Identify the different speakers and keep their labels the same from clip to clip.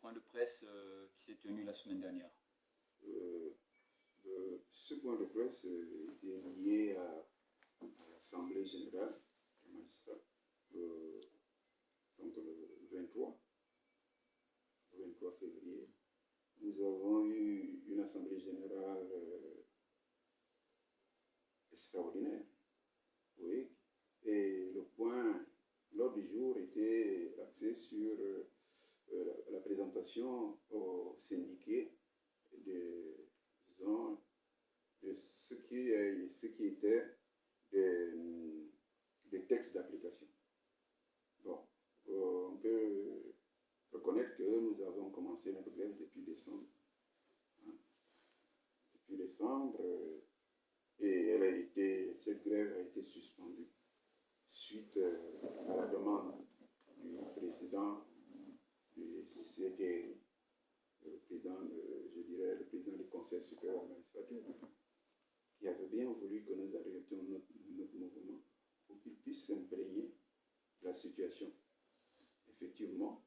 Speaker 1: point de presse qui s'est tenu la semaine dernière?
Speaker 2: Ce point de presse était lié à l'Assemblée générale des magistrats, donc le 23 février. Nous avons eu une Assemblée générale extraordinaire, oui, et l'ordre du jour était axé sur la présentation aux syndiqués de ce qui était des textes d'application. Bon, on peut reconnaître que nous avons commencé notre grève depuis décembre. Depuis décembre, et cette grève a été suspendue suite à la demande du président du CTRI, le président du Conseil supérieur de magistrature, qui avait bien voulu que nous arrêtions notre mouvement pour qu'il puisse s'imprégner de la situation. Effectivement,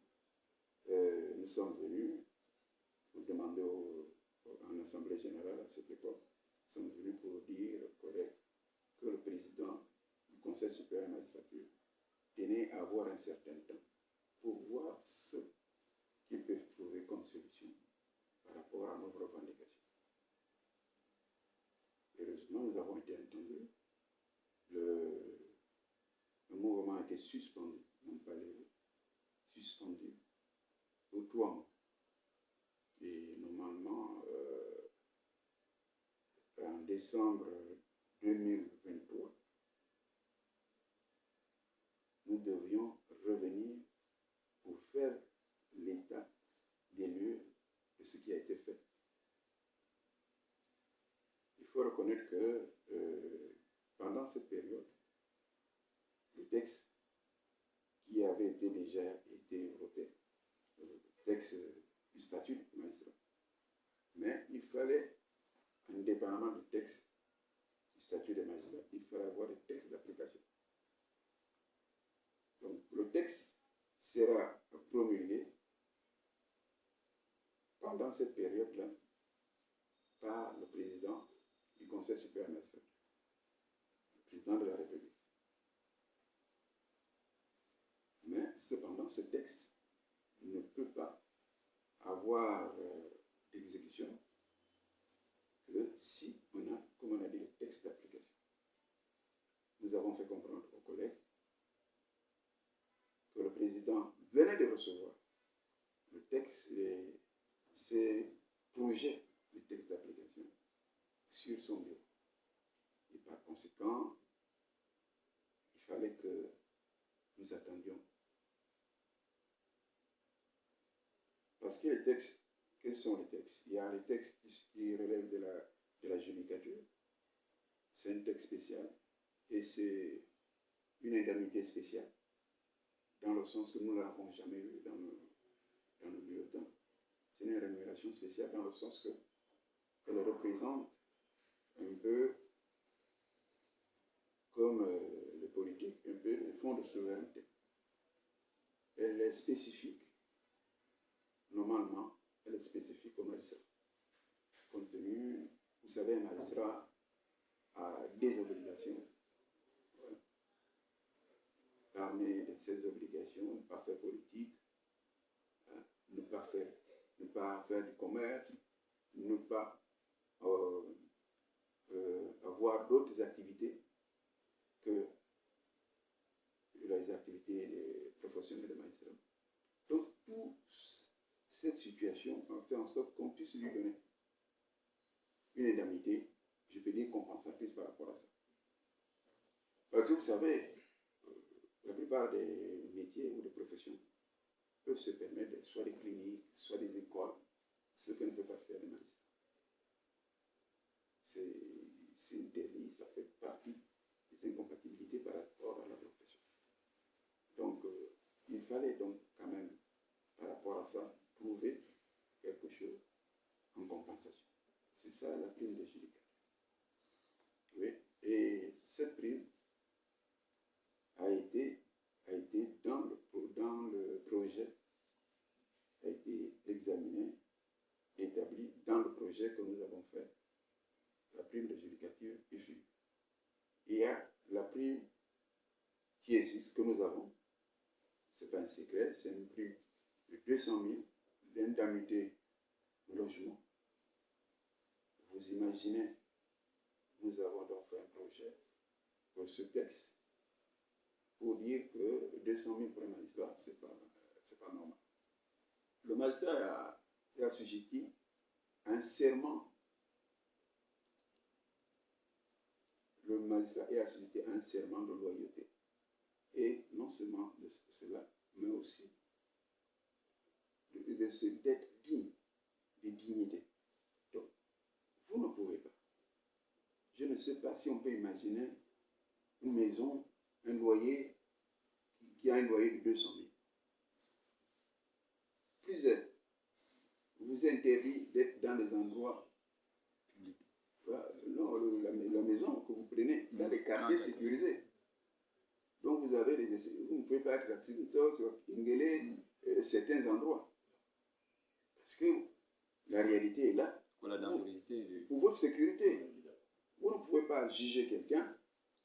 Speaker 2: nous sommes venus pour demander en Assemblée générale à cette époque, nous sommes venus pour dire que le président du Conseil supérieur de magistrature tenait à avoir un certain temps pour voir ce qu'ils peuvent trouver comme solution par rapport à nos revendications. Heureusement, nous avons été entendus. Le mouvement a été suspendu, non pas levé, suspendu pour 3 mois. Et normalement, en décembre 2023, nous devions revenir pour faire l'état des lieux de ce qui a été fait. Il faut reconnaître que pendant cette période, le texte qui avait déjà été voté, le texte du statut du magistrat, mais il fallait, indépendamment du texte du statut des magistrats, il fallait avoir des textes d'application. Donc le texte sera promulgué pendant cette période-là par le président du Conseil supérieur de magistrature, le président de la République. Mais cependant, ce texte ne peut pas avoir d'exécution que si on a, comme on a dit, le texte d'application. Nous avons fait comprendre aux collègues que le président venait de recevoir le texte, ces projets de texte d'application sur son bureau. Et par conséquent, il fallait que nous attendions. Parce que les textes, quels sont les textes? Il y a les textes qui relèvent de la judicature. C'est un texte spécial et c'est une indemnité spéciale, dans le sens que nous ne l'avons jamais vu dans nos bulletins. C'est une rémunération spéciale dans le sens qu'elle représente un peu comme les politiques, un peu les fonds de souveraineté. Elle est spécifique, normalement, elle est spécifique au magistrat. Compte tenu, vous savez, un magistrat a des obligations. Voilà. Parmi ces obligations, ne pas faire politique, hein, ne pas faire du commerce, ne pas avoir d'autres activités que les activités professionnelles de magistrat. Donc, toute cette situation a fait en sorte qu'on puisse lui donner une indemnité, je peux dire compensatrice par rapport à ça. Parce que vous savez, la plupart des métiers ou des professions peuvent se permettre soit des cliniques, soit des écoles, ce que ne peut pas faire les magistrats. C'est une délit, ça fait partie des incompatibilités par rapport à la profession. Donc, il fallait donc quand même, par rapport à ça, trouver quelque chose en compensation. C'est ça la prime de judicature. Oui, et cette prime a été dans le projet, a été examiné, établi dans le projet que nous avons fait, la prime de judicature UFU. Il y a la prime qui existe, que nous avons, ce n'est pas un secret, c'est une prime de 200 000 d'indemnité de logement. Vous imaginez, nous avons donc fait un projet pour ce texte pour dire que 200 000 pour un magistrat, ce n'est pas normal. Le magistrat est assujetti à un serment. Le magistrat est assujetti à un serment de loyauté. Et non seulement de cela, mais aussi d'être digne, de dignité. Donc, vous ne pouvez pas. Je ne sais pas si on peut imaginer une maison, un loyer, qui a un loyer de 200 000. Plus vous interdit d'être dans des endroits publics. Non, la maison que vous prenez dans les quartiers sécurisés. Donc vous avez vous ne pouvez pas être à Sinto, sur Kingele, certains endroits. Parce que la réalité est là.
Speaker 1: Pour la dangerosité.
Speaker 2: Pour votre sécurité. Vous ne pouvez pas juger quelqu'un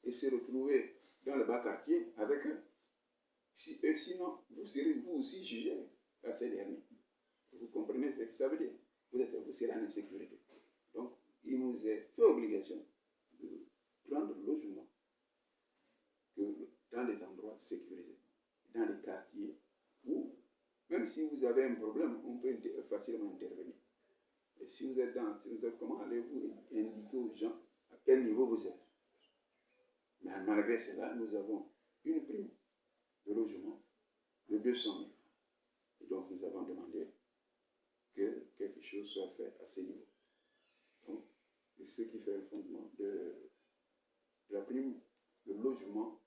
Speaker 2: et se retrouver dans le bas quartier avec eux. Sinon, vous serez vous aussi jugé par ces derniers. Vous comprenez ce que ça veut dire? Vous serez en insécurité. Donc, il nous est fait obligation de prendre le logement dans des endroits sécurisés, dans les quartiers où, même si vous avez un problème, on peut facilement intervenir. Et si vous êtes comment allez-vous indiquer aux gens à quel niveau vous êtes? Mais malgré cela, nous avons une prime de logement de 200 000. Et donc, nous avons demandé que quelque chose soit fait à ce niveau. Donc, c'est ce qui fait le fondement de la prime de logement,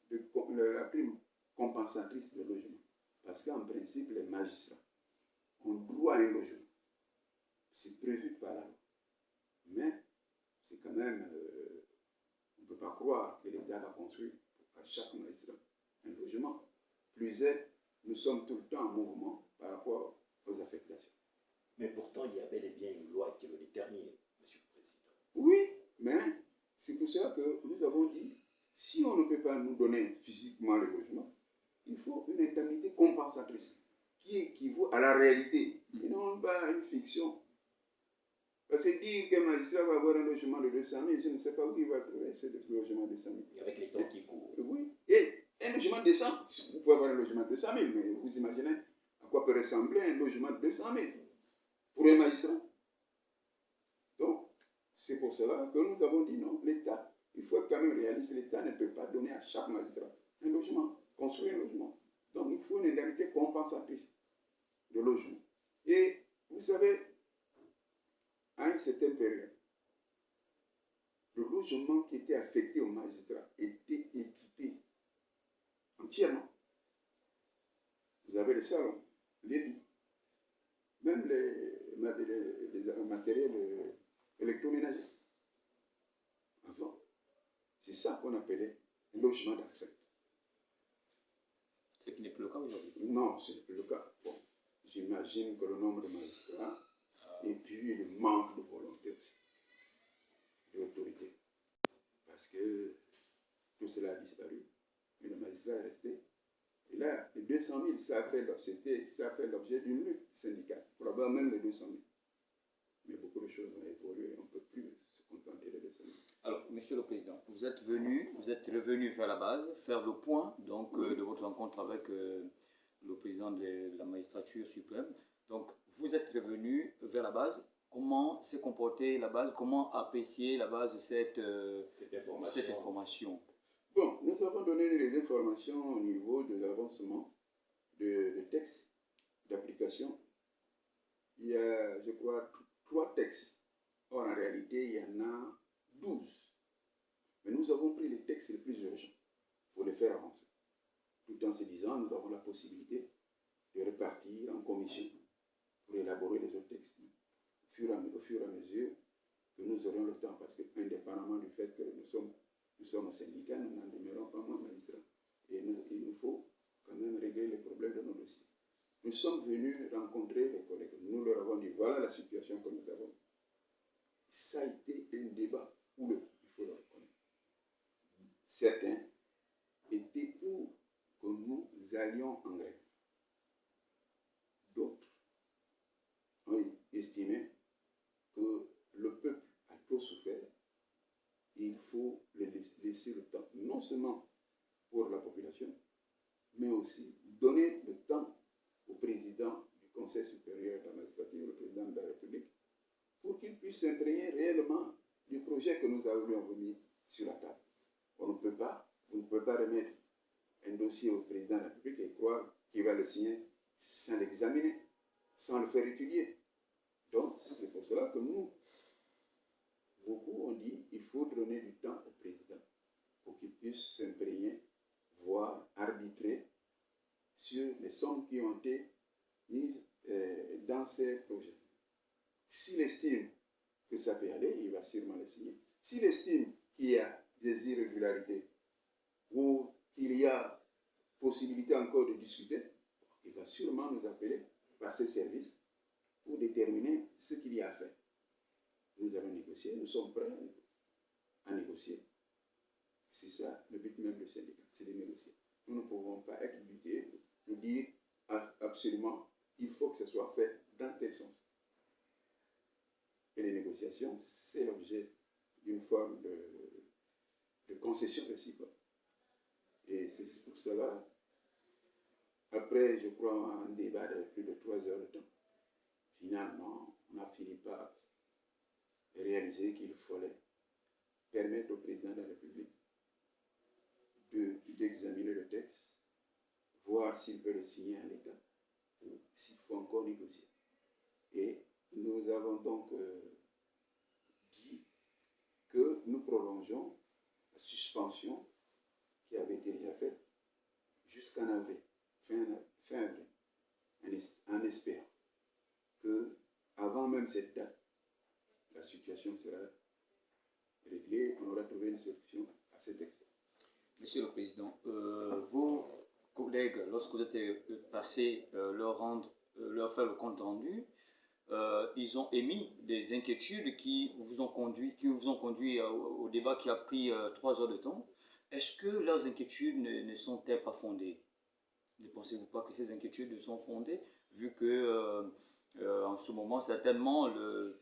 Speaker 2: la prime compensatrice de logement. Parce qu'en principe, les magistrats ont droit à un logement. C'est prévu par la loi. Mais c'est quand même, on ne peut pas croire que l'État va construire à chaque magistrat un logement. Plus nous sommes tout le temps en mouvement par rapport aux affectations.
Speaker 3: Mais pourtant, il y a bel et bien une loi qui le détermine, Monsieur le Président.
Speaker 2: Oui, mais c'est pour cela que nous avons dit, si on ne peut pas nous donner physiquement le logement, il faut une indemnité compensatrice qui équivaut à la réalité, et non pas une fiction. Parce que dire qu'un magistrat va avoir un logement de 200 000, je ne sais pas où il va trouver ce logement de 200 000.
Speaker 3: Et avec les temps qui courent.
Speaker 2: Oui, et un logement décent, vous pouvez avoir un logement de 200 000, mais vous imaginez à quoi peut ressembler un logement de 200 000 pour un magistrat. Donc, c'est pour cela que nous avons dit non, l'État, il faut être quand même réaliste, l'État ne peut pas donner à chaque magistrat un logement, construire un logement. Donc, il faut une indemnité compensatrice de logement. Et vous savez, à une certaine période, le logement qui était affecté aux magistrats était équipé entièrement. Vous avez les salons, les lits, même les matériels électroménagers. Avant, c'est ça qu'on appelait le logement d'astreinte.
Speaker 1: Ce qui n'est plus le cas aujourd'hui.
Speaker 2: Non, ce n'est plus le cas. Bon, j'imagine que le nombre de magistrats et puis le manque de volonté aussi, d'autorité. Parce que tout cela a disparu. Et le magistrat est resté. Et là, les 200 000, ça a fait l'objet d'une lutte syndicale. Probablement même les 200 000. Mais beaucoup de choses ont évolué. On ne peut plus se contenter de 200 000.
Speaker 1: Alors, Monsieur le Président, vous êtes revenu vers la base, faire le point donc, de votre rencontre avec le président de la magistrature suprême. Donc, vous êtes revenu vers la base. Comment s'est comportée la base? Comment apprécier la base cette information?
Speaker 2: Bon, nous avons donné les informations au niveau de l'avancement de textes d'application. Il y a, je crois, 3 textes. Or, en réalité, il y en a 12. Mais nous avons pris les textes les plus urgents pour les faire avancer. Tout en se disant, nous avons la possibilité de repartir en commission pour élaborer les autres textes au fur et à mesure que nous aurons le temps, parce que indépendamment du fait que nous sommes syndicats, nous n'en demeurons pas moins magistrats. Et il nous faut quand même régler les problèmes de nos dossiers. nous sommes venus rencontrer les collègues. Nous leur avons dit, voilà la situation que nous avons. Ça a été un débat houleux, il faut le reconnaître. Certains étaient pour que nous allions en grève. D'autres ont estimé que le peuple a trop souffert. Il faut laisser le temps, non seulement pour la population, mais aussi donner le temps au président du Conseil supérieur de la magistrature, le président de la République, pour qu'il puisse s'imprégner réellement du projet que nous avions mis sur la table. On ne peut pas, vous ne pouvez pas remettre un dossier au président de la République et croire qu'il va le signer sans l'examiner, sans le faire étudier. Donc, c'est pour cela que nous, beaucoup ont dit qu'il faut donner du temps au président pour qu'il puisse s'imprégner, voire arbitrer sur les sommes qui ont été mises dans ces projets. S'il estime que ça peut aller, il va sûrement le signer. S'il estime qu'il y a des irrégularités ou qu'il y a possibilité encore de discuter, il va sûrement nous appeler par ses services pour déterminer ce qu'il y a à faire. Nous avons négocié, nous sommes prêts à négocier. C'est ça le but même du syndicat, c'est de négocier. Nous ne pouvons pas être butés, nous dire absolument il faut que ce soit fait dans tel sens. Et les négociations, c'est l'objet d'une forme de concession réciproque. Et c'est pour cela, après, je crois, un débat de plus de 3 heures de temps, finalement, on a fini par réaliser qu'il fallait permettre au président de la République d'examiner le texte, voir s'il peut le signer en l'état, ou s'il faut encore négocier. Et nous avons donc dit que nous prolongeons la suspension qui avait été déjà faite jusqu'en avril, fin avril, en espérant que avant même cette date, la situation sera réglée, on aura trouvé une solution à cet texte.
Speaker 1: Monsieur le Président, vos collègues, lorsque vous êtes passé leur faire le compte rendu, ils ont émis des inquiétudes qui vous ont conduit au débat qui a pris 3 heures de temps. Est-ce que leurs inquiétudes ne sont-elles pas fondées? Ne pensez-vous pas que ces inquiétudes sont fondées, vu que en ce moment, certainement, le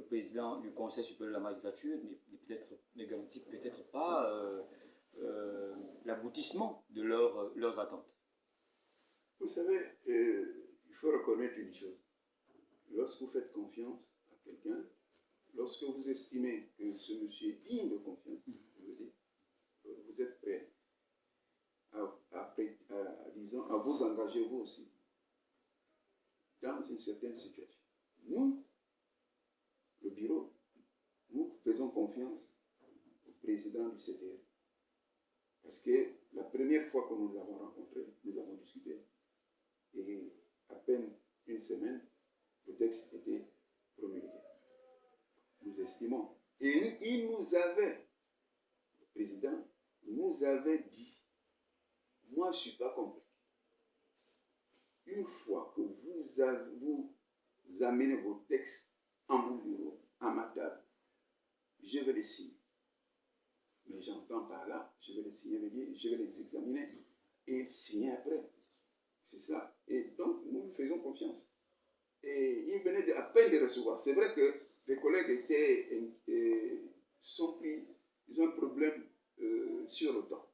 Speaker 1: président du Conseil supérieur de la magistrature ne garantit peut-être pas l'aboutissement de leurs attentes?
Speaker 2: Vous savez, il faut reconnaître une chose. Lorsque vous faites confiance à quelqu'un, lorsque vous estimez que ce monsieur est digne de confiance, je veux dire, vous êtes prêt à vous engager vous aussi dans une certaine situation. Nous, le bureau, nous faisons confiance au président du CTR. Parce que la première fois que nous l'avons rencontré, nous avons discuté, et à peine une semaine, le texte était promulgué. Nous estimons. Et il nous avait, le président, nous avait dit, moi je ne suis pas compliqué. Une fois que vous amenez vos textes en mon bureau, à ma table, je vais les signer. Mais j'entends par là, je vais les signer, je vais les examiner et signer après. C'est ça. Et donc, nous lui faisons confiance. Et il venait à peine de recevoir. C'est vrai que les collègues ils ont un problème sur le temps.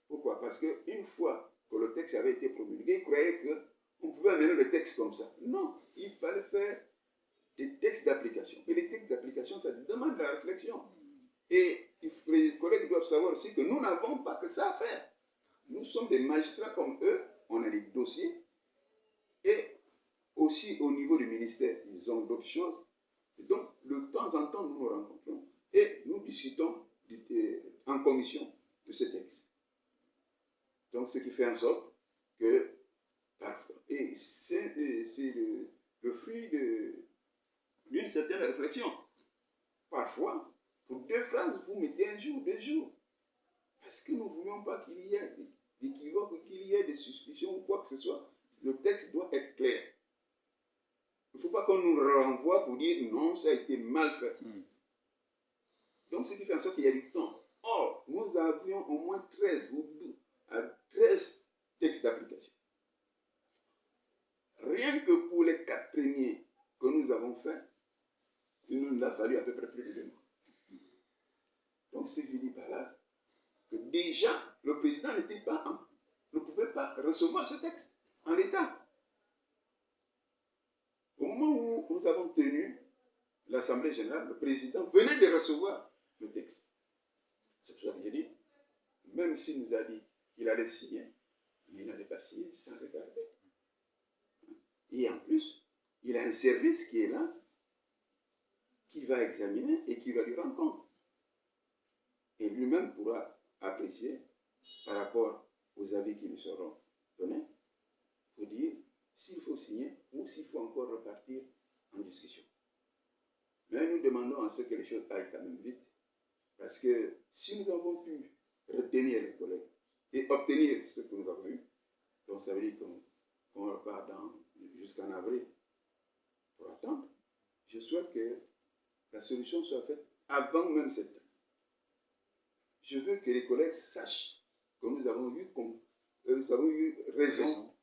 Speaker 2: Pourquoi? Parce qu'une fois que le texte avait été promulgué, ils croyaient qu'on pouvait amener le texte comme ça. Non, il fallait faire des textes d'application. Et les textes d'application, ça demande de la réflexion. Et les collègues doivent savoir aussi que nous n'avons pas que ça à faire. Nous sommes des magistrats comme eux, on a des dossiers, et aussi au niveau du ministère, ils ont d'autres choses. Et donc, de temps en temps, nous nous rencontrons et nous discutons en commission de ce texte. Donc, ce qui fait en sorte que, parfois, et c'est le fruit d'une certaine réflexion. Parfois, pour 2 phrases, vous mettez 1 jour, 2 jours. Parce que nous ne voulions pas qu'il y ait d'équivoque, qu'il y ait des suspicions ou quoi que ce soit, le texte doit être clair. Il ne faut pas qu'on nous renvoie pour dire non, ça a été mal fait. Donc, ce qui fait en sorte qu'il y a du temps. Or, nous avions au moins 13 ou 12 à 13 textes d'application. Rien que pour les 4 premiers que nous avons faits, il nous a fallu à peu près plus de 2 mois. Donc, ce que je dis par là, que déjà, le président ne pouvait pas recevoir ce texte en l'état. Au moment où nous avons tenu l'Assemblée générale, le président venait de recevoir le texte. C'est pour ça que j'ai dit, même s'il nous a dit qu'il allait signer, il n'allait pas signer sans regarder. Et en plus, il a un service qui est là, qui va examiner et qui va lui rendre compte. Et lui-même pourra apprécier par rapport aux avis qui lui seront donnés pour dire s'il faut signer ou s'il faut encore repartir en discussion. Mais nous demandons à ce que les choses aillent quand même vite, parce que si nous avons pu retenir les collègues et obtenir ce que nous avons eu, donc ça veut dire qu'on repart jusqu'en avril pour attendre. Je souhaite que la solution soit faite avant même cette date. Je veux que les collègues sachent que nous avons eu raison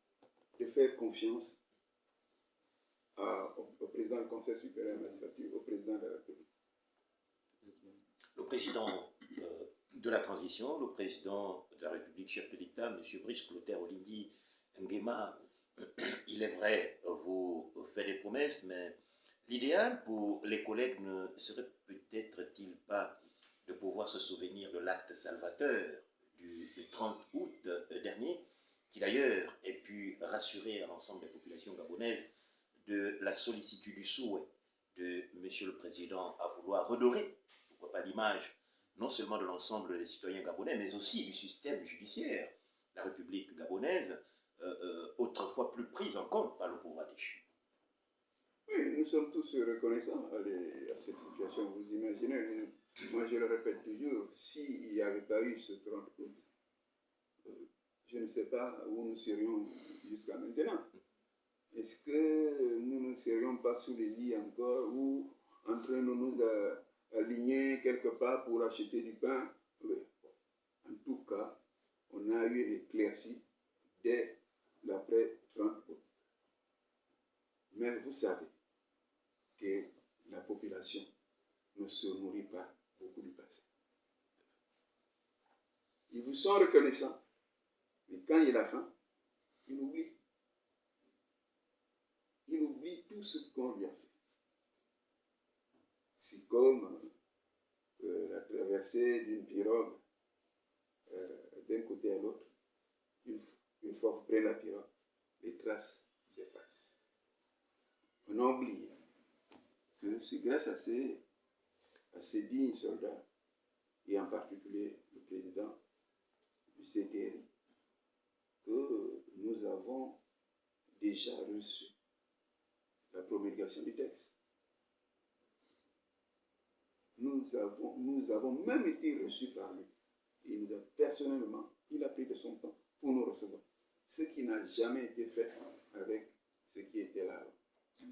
Speaker 2: de faire confiance au président du Conseil supérieur de la magistrature, au président de la République.
Speaker 3: Le président de la transition, le président de la République, chef de l'État, M. Brice Clotaire Oligui Nguema, il est vrai, vous faites des promesses, mais l'idéal pour les collègues ne serait peut-être-il pas de pouvoir se souvenir de l'acte salvateur du 30 août dernier, qui d'ailleurs ait pu rassurer l'ensemble des populations gabonaises de la sollicitude du souhait de M. le Président à vouloir redorer, pourquoi pas l'image, non seulement de l'ensemble des citoyens gabonais, mais aussi du système judiciaire. La République gabonaise, autrefois plus prise en compte par le pouvoir déchu.
Speaker 2: Oui, nous sommes tous reconnaissants à cette situation. Vous imaginez, moi je le répète toujours, s'il n'y avait pas eu ce 30 août, je ne sais pas où nous serions jusqu'à maintenant. Est-ce que nous ne serions pas sous les lits encore ou en train de nous aligner quelque part pour acheter du pain? En tout cas, on a eu l'éclaircie dès l'après 30 août. Mais vous savez que la population ne se nourrit pas beaucoup du passé. Ils vous sont reconnaissants, mais quand il a faim, il oublie. Il oublie tout ce qu'on lui a fait. C'est comme la traversée d'une pirogue d'un côté à l'autre. Une fois que vous prenez la pirogue, les traces s'effacent. On a oublié que c'est grâce à ces dignes soldats, et en particulier le président du CTR, que nous avons déjà reçu la promulgation du texte. Nous avons même été reçus par lui. Il nous a personnellement, il a pris de son temps pour nous recevoir. Ce qui n'a jamais été fait avec ce qui était là.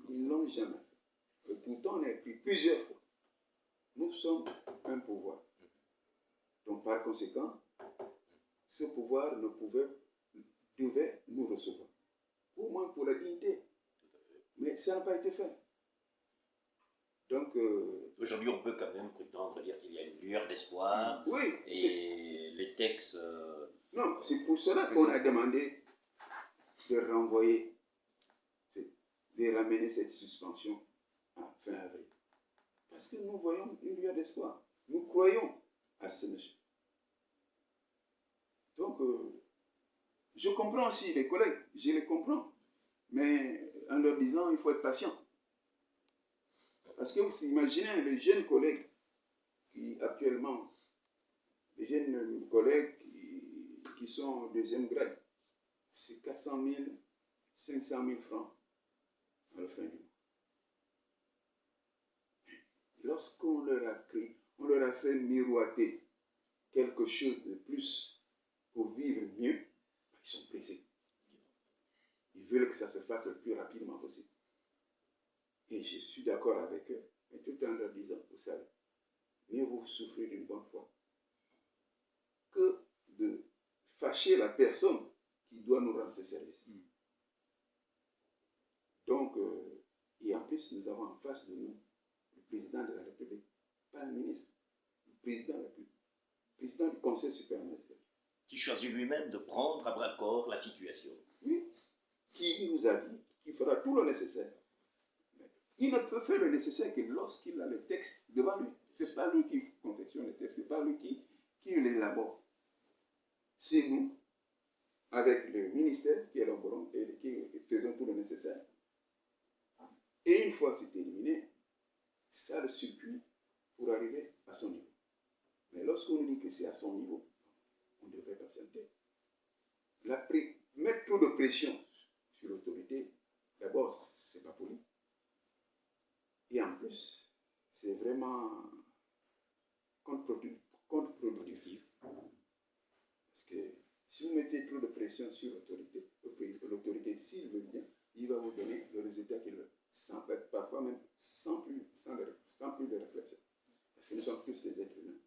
Speaker 2: Ils ne l'ont jamais fait. Et pourtant, on a écrit plusieurs fois. Nous sommes un pouvoir. Donc, par conséquent, ce pouvoir devait nous recevoir. Au moins pour la dignité. Mais ça n'a pas été fait. Donc,
Speaker 3: aujourd'hui, on peut quand même prétendre dire qu'il y a une lueur d'espoir.
Speaker 2: Oui.
Speaker 3: Et les textes...
Speaker 2: non, c'est pour cela qu'on a demandé de renvoyer, de ramener cette suspension à fin avril. Parce que nous voyons une lueur d'espoir. Nous croyons à ce monsieur. Donc, je comprends aussi les collègues, je les comprends. Mais en leur disant, il faut être patient. Parce que vous imaginez les jeunes collègues qui actuellement, les jeunes collègues qui sont au deuxième grade, c'est 400 000, 500 000 francs à la fin du mois. Lorsqu'on leur a fait miroiter quelque chose de plus pour vivre mieux, Ils sont pressés. Ils veulent que ça se fasse le plus rapidement possible. Et je suis d'accord avec eux, mais tout en leur disant, vous savez, mieux vous souffrir d'une bonne fois que de fâcher la personne qui doit nous rendre ce service. Donc, et en plus, nous avons en face de nous le président de la République, pas le ministre, le président de la République, le président du Conseil supérieur ministériel.
Speaker 3: Qui choisit lui-même de prendre à bras-le-corps la situation.
Speaker 2: Oui, qui nous a dit qu'il fera tout le nécessaire. Mais il ne peut faire le nécessaire que lorsqu'il a le texte devant lui. Ce n'est pas lui qui confectionne le texte, ce n'est pas lui qui l'élabore. C'est nous, avec le ministère, qui élaborons et qui faisons tout le nécessaire. Et une fois c'est éliminé, ça le circuit pour arriver à son niveau. Mais lorsqu'on nous dit que c'est à son niveau, on devrait patienter. Mettre trop de pression sur l'autorité, d'abord, c'est pas poli. Et en plus, c'est vraiment contre-productif. Parce que si vous mettez trop de pression sur l'autorité, s'il veut bien, il va vous donner le résultat qu'il veut. Parfois même sans plus de réflexion. Parce que nous sommes tous des êtres humains.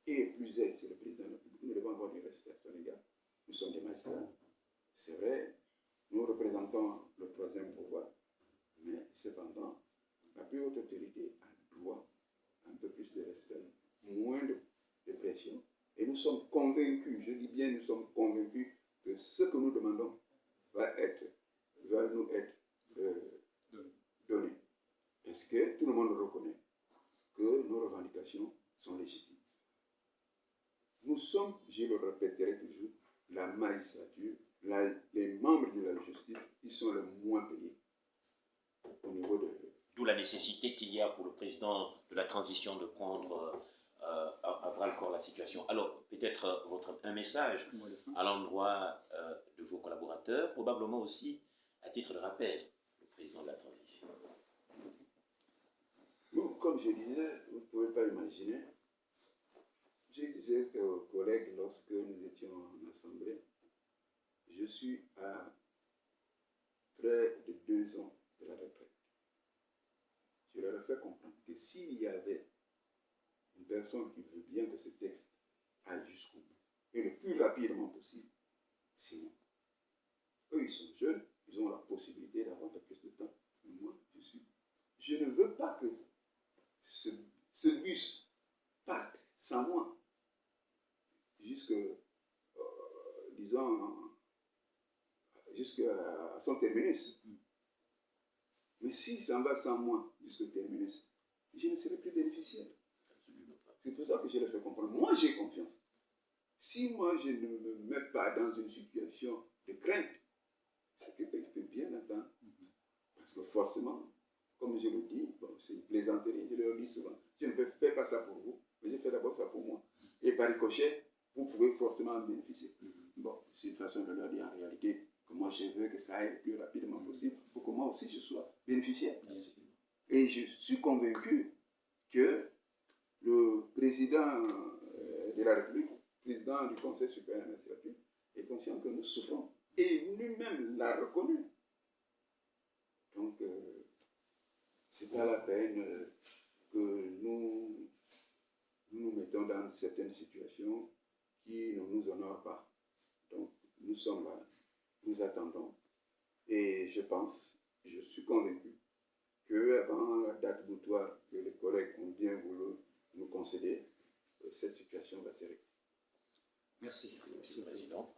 Speaker 2: Et plus est, c'est le président de la République. Nous devons avoir du respect à son égard. Nous sommes des magistrats. C'est vrai, nous représentons le troisième pouvoir. Mais cependant, la plus haute autorité a droit à un peu plus de respect, moins de pression. Et nous sommes convaincus, je dis bien nous sommes convaincus que ce que nous demandons va nous être donné. Parce que tout le monde reconnaît que nos revendications sont légitimes. Nous sommes, je le répéterai toujours, la magistrature, les membres de la justice, ils sont les moins payés au niveau de...
Speaker 3: D'où la nécessité qu'il y a pour le président de la transition de prendre à bras-le-corps la situation. Alors, peut-être un message à l'endroit de vos collaborateurs, probablement aussi à titre de rappel, le président de la transition.
Speaker 2: Nous, comme je disais, vous ne pouvez pas imaginer, je disais aux collègues lorsque nous étions en assemblée, je suis à près de 2 ans de la retraite. Je leur ai fait comprendre que s'il y avait une personne qui veut bien que ce texte aille jusqu'au bout, et le plus rapidement possible, c'est moi. Eux, ils sont jeunes, ils ont la possibilité d'avoir un peu plus de temps. Mais moi, je ne veux pas que ce bus parte sans moi jusqu'à son terminus. Mais si ça va sans moi jusqu'au terminus, je ne serai plus bénéficiaire. C'est pour ça que je le fais comprendre. Moi, j'ai confiance. Si moi, je ne me mets pas dans une situation de crainte, c'est que je peux bien attendre. Parce que forcément, comme je le dis, bon, c'est une plaisanterie, je le dis souvent, je ne fais pas ça pour vous, mais je fais d'abord ça pour moi. Et par ricochet, vous pouvez forcément en bénéficier. Bon, c'est une façon de leur dire en réalité que moi je veux que ça aille le plus rapidement possible pour que moi aussi je sois bénéficiaire. Et je suis convaincu que le président de la République, président du Conseil supérieur administratif, est conscient que nous souffrons. Et lui-même l'a reconnu. Donc, c'est pas la peine que nous nous mettons dans certaines situations qui ne nous honorent pas. Donc, nous sommes là, nous attendons. Et je pense, je suis convaincu qu'avant la date butoir que les collègues ont bien voulu nous concéder, cette situation va se régler.
Speaker 1: Merci, Monsieur le Président.